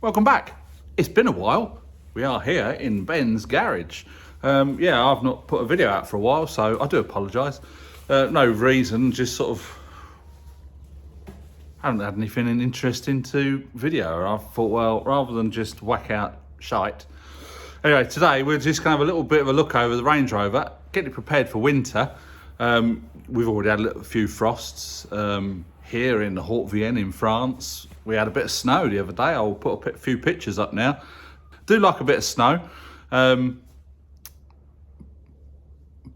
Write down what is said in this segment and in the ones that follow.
Welcome back. It's been a while. We are here in Ben's garage. Yeah, I've not put a video out for a while, so I do apologise. No reason, just sort of haven't had anything interesting to video. I thought, well, rather than just whack out shite. Anyway, today we're just going to have a little bit of a look over the Range Rover, get it prepared for winter. We've already had a few frosts here in the Haute-Vienne in France. We had a bit of snow the other day. I'll put a few pictures up now. Do like a bit of snow, but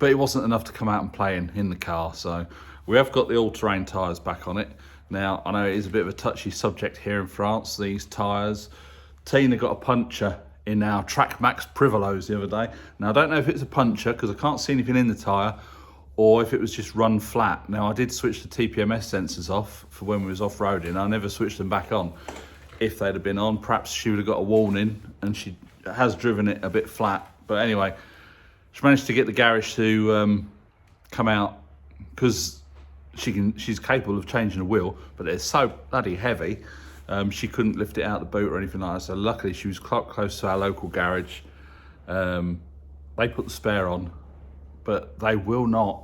it wasn't enough to come out and play in the car. So we have got the all-terrain tyres back on it. Now, I know it is a bit of a touchy subject here in France, these tyres. Tina got a puncture in our Track Max Privolos the other day. Now, I don't know if it's a puncture because I can't see anything in the tyre, or if it was just run flat. Now, I did switch the TPMS sensors off for when we was off-roading. I never switched them back on. If they'd have been on, perhaps she would have got a warning, and she has driven it a bit flat. But anyway, she managed to get the garage to come out, because she's capable of changing a wheel, but they're so bloody heavy. She couldn't lift it out the boot or anything like that. So luckily she was quite close to our local garage. They put the spare on, but they will not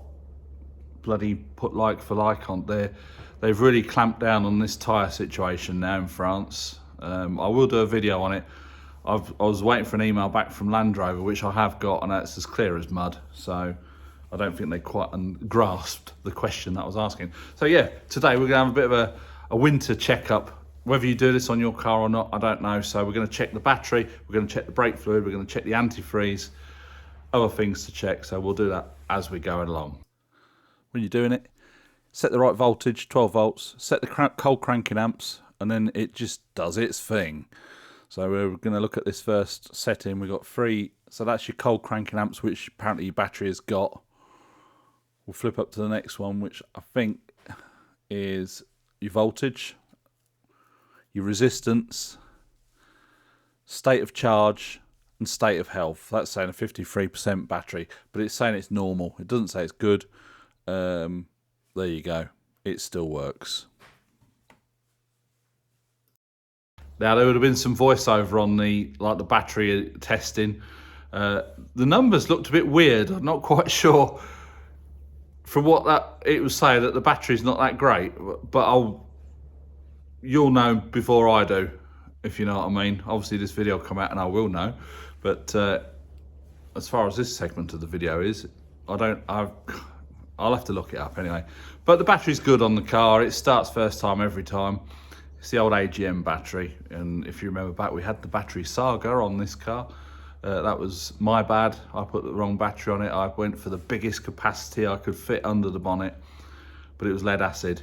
bloody put like for like on there. They've really clamped down on this tyre situation now in France. I will do a video on it. I was waiting for an email back from Land Rover, which I have got, and it's as clear as mud. So I don't think they quite grasped the question that I was asking. So yeah, today we're gonna have a bit of a winter checkup. Whether you do this on your car or not, I don't know. So we're gonna check the battery, we're gonna check the brake fluid, we're gonna check the antifreeze, other things to check. So we'll do that as we go along. When you're doing it, set the right voltage, 12 volts, set the cold cranking amps, and then it just does its thing. So we're going to look at this first setting. We've got 3, so that's your cold cranking amps, which apparently your battery has got. We'll flip up to the next one, which I think is your voltage, your resistance, state of charge, and state of health. That's saying a 53% battery, but it's saying it's normal. It doesn't say it's good. There you go. It still works. Now, there would have been some voiceover on the battery testing. The numbers looked a bit weird. I'm not quite sure from what it was saying that the battery's not that great, but you'll know before I do, if you know what I mean. Obviously, this video will come out and I will know, but as far as this segment of the video is, I'll have to look it up anyway. But the battery's good on the car. It starts first time every time. It's the old AGM battery, and if you remember back, we had the battery saga on this car. That was my bad. I put the wrong battery on it. I went for the biggest capacity I could fit under the bonnet, but it was lead acid.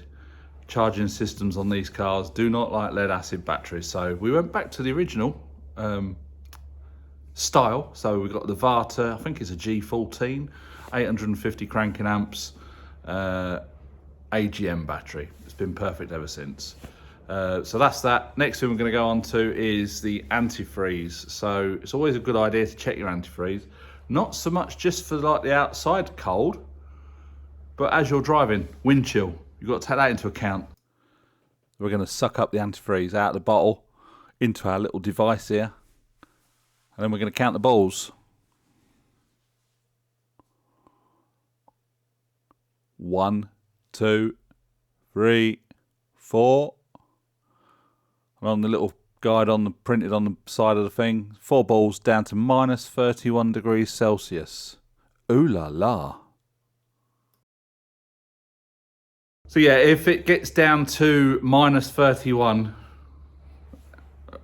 Charging systems on these cars do not like lead acid batteries, so we went back to the original style. So we got the Varta, I think it's a G14, 850 cranking amps, AGM battery. It's been perfect ever since. So that's that. Next thing we're going to go on to is the antifreeze. So it's always a good idea to check your antifreeze. Not so much just for like the outside cold, but as you're driving, wind chill. You've got to take that into account. We're going to suck up the antifreeze out of the bottle into our little device here. And then we're going to count the balls. 1, 2, 3, 4. And on the little guide printed on the side of the thing, 4 balls down to minus 31 degrees Celsius. Ooh la la. So yeah, if it gets down to minus 31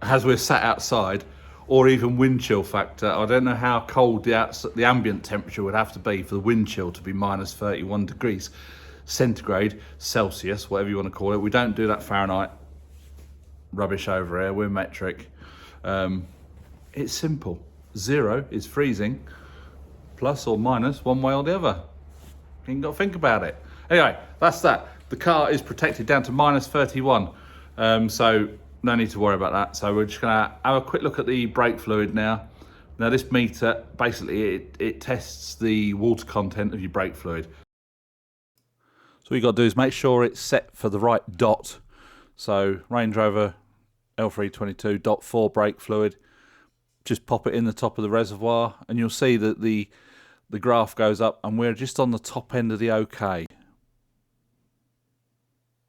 as we're sat outside, or even wind chill factor, I don't know how cold the ambient temperature would have to be for the wind chill to be minus 31 degrees centigrade, Celsius, whatever you want to call it. We don't do that Fahrenheit rubbish over here, we're metric. It's simple. 0 is freezing, plus or minus one way or the other. You ain't got to think about it. Anyway, that's that. The car is protected down to minus 31, so no need to worry about that. So we're just gonna have a quick look at the brake fluid now. Now this meter, basically it tests the water content of your brake fluid. So what you got to do is make sure it's set for the right dot. So Range Rover L322.4 brake fluid. Just pop it in the top of the reservoir and you'll see that the graph goes up and we're just on the top end of the OK.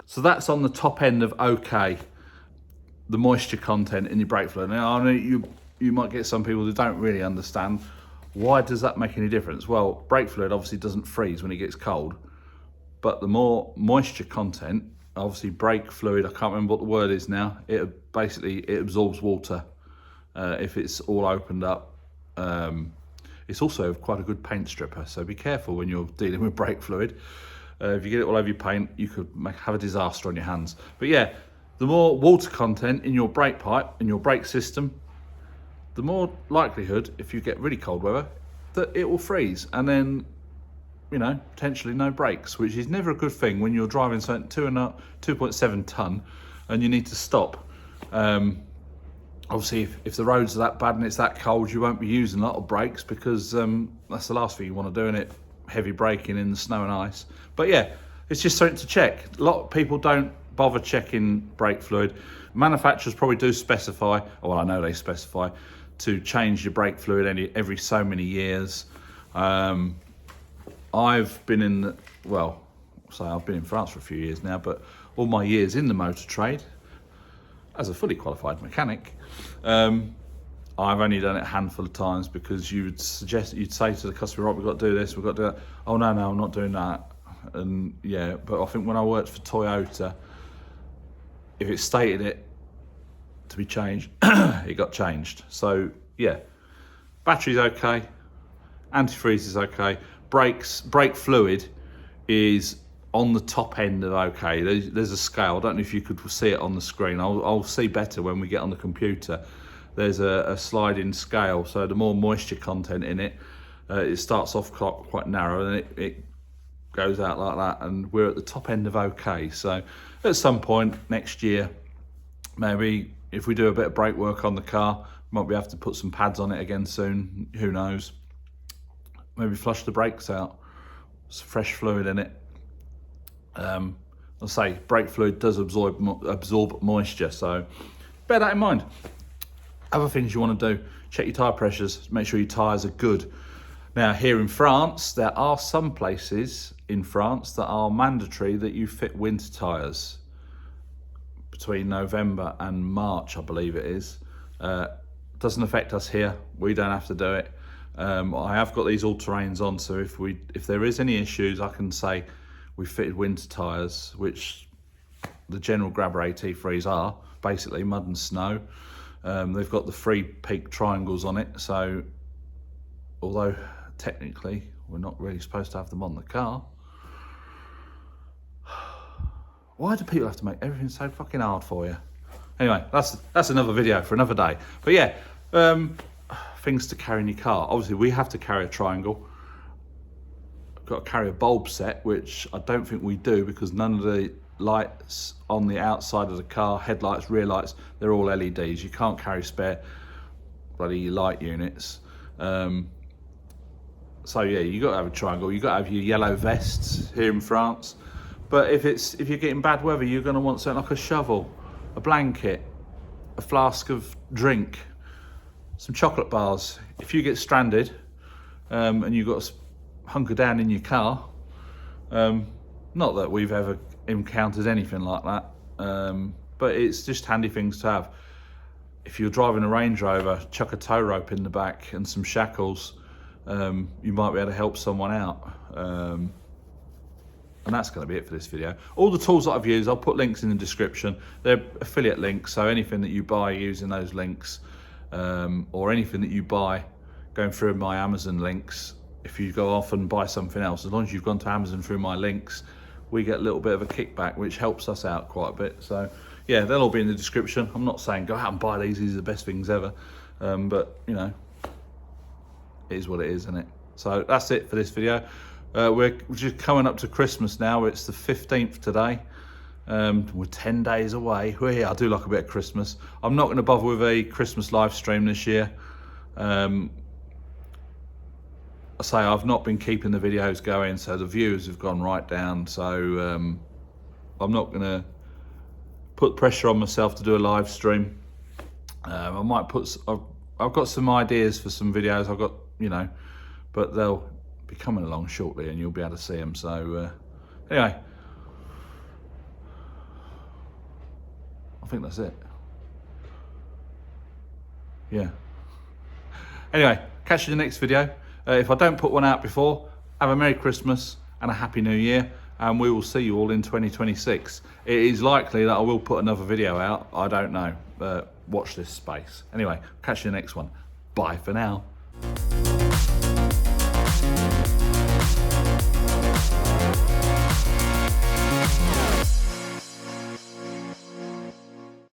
So that's on the top end of OK, the moisture content in your brake fluid. Now, I know you might get some people who don't really understand, why does that make any difference? Well, brake fluid obviously doesn't freeze when it gets cold, but the more moisture content, obviously brake fluid, I can't remember what the word is now, it absorbs water if it's all opened up. It's also quite a good paint stripper, so be careful when you're dealing with brake fluid. If you get it all over your paint, you could have a disaster on your hands. But yeah, the more water content in your brake pipe, in your brake system, the more likelihood, if you get really cold weather, that it will freeze. And then, you know, potentially no brakes, which is never a good thing when you're driving something 2.7 ton and you need to stop. Obviously, if the roads are that bad and it's that cold, you won't be using a lot of brakes because that's the last thing you want to do in it, heavy braking in the snow and ice. But yeah, it's just something to check. A lot of people don't bother checking brake fluid. Manufacturers probably do specify, well, I know they specify, to change your brake fluid every so many years. I've been in, I've been in France for a few years now, but all my years in the motor trade, as a fully qualified mechanic, I've only done it a handful of times because you'd say to the customer, right, we've got to do this, we've got to do that. Oh, no, I'm not doing that. And yeah, but I think when I worked for Toyota, if it stated it to be changed, it got changed. So yeah, battery's okay, antifreeze is okay, brake fluid is on the top end of okay. There's a scale. I don't know if you could see it on the screen. I'll see better when we get on the computer. There's a sliding scale, so the more moisture content in it, it starts off quite narrow and it goes out like that, and we're at the top end of okay. So at some point next year, maybe if we do a bit of brake work on the car, might be able to put some pads on it again soon, who knows. Maybe flush the brakes out, some fresh fluid in it. I'll say brake fluid does absorb moisture, so bear that in mind. Other things you want to do, check your tyre pressures, make sure your tyres are good. Now here in France, there are some places in France that are mandatory that you fit winter tyres between November and March, I believe it is. Doesn't affect us here, we don't have to do it. I have got these all-terrains on, so if there is any issues, I can say we fitted winter tyres, which the general Grabber Antifreeze are, basically mud and snow. They've got the 3 peak triangles on it, so although technically we're not really supposed to have them on the car, why do people have to make everything so fucking hard for you? Anyway, that's another video for another day. But yeah, things to carry in your car. Obviously we have to carry a triangle. Got to carry a bulb set, which I don't think we do because none of the lights on the outside of the car, headlights, rear lights, they're all LEDs. You can't carry spare bloody light units. So yeah, you got to have a triangle. You got to have your yellow vests here in France. But if you're getting bad weather, you're going to want something like a shovel, a blanket, a flask of drink, some chocolate bars. If you get stranded and you've got to hunker down in your car, not that we've ever encountered anything like that, but it's just handy things to have. If you're driving a Range Rover, chuck a tow rope in the back and some shackles, you might be able to help someone out. And that's going to be it for this video. All the tools that I've used, I'll put links in the description. They're affiliate links, so anything that you buy using those links, or anything that you buy going through my Amazon links, if you go off and buy something else, as long as you've gone to Amazon through my links, we get a little bit of a kickback, which helps us out quite a bit. So yeah, they'll all be in the description. I'm not saying go out and buy these are the best things ever, but you know, it is what it is, isn't it? So that's it for this video. We're just coming up to Christmas now. It's the 15th today. We're 10 days away. Well, yeah, I do like a bit of Christmas. I'm not going to bother with a Christmas live stream this year. I say I've not been keeping the videos going, so the views have gone right down. So I'm not going to put pressure on myself to do a live stream. I might put, I've got some ideas for some videos. I've got, you know, but they'll be coming along shortly and you'll be able to see them. So anyway, I think that's it. Yeah. Anyway, catch you in the next video. If I don't put one out before, have a Merry Christmas and a Happy New Year, and we will see you all in 2026. It is likely that I will put another video out. I don't know. Watch this space. Anyway, catch you in the next one. Bye for now.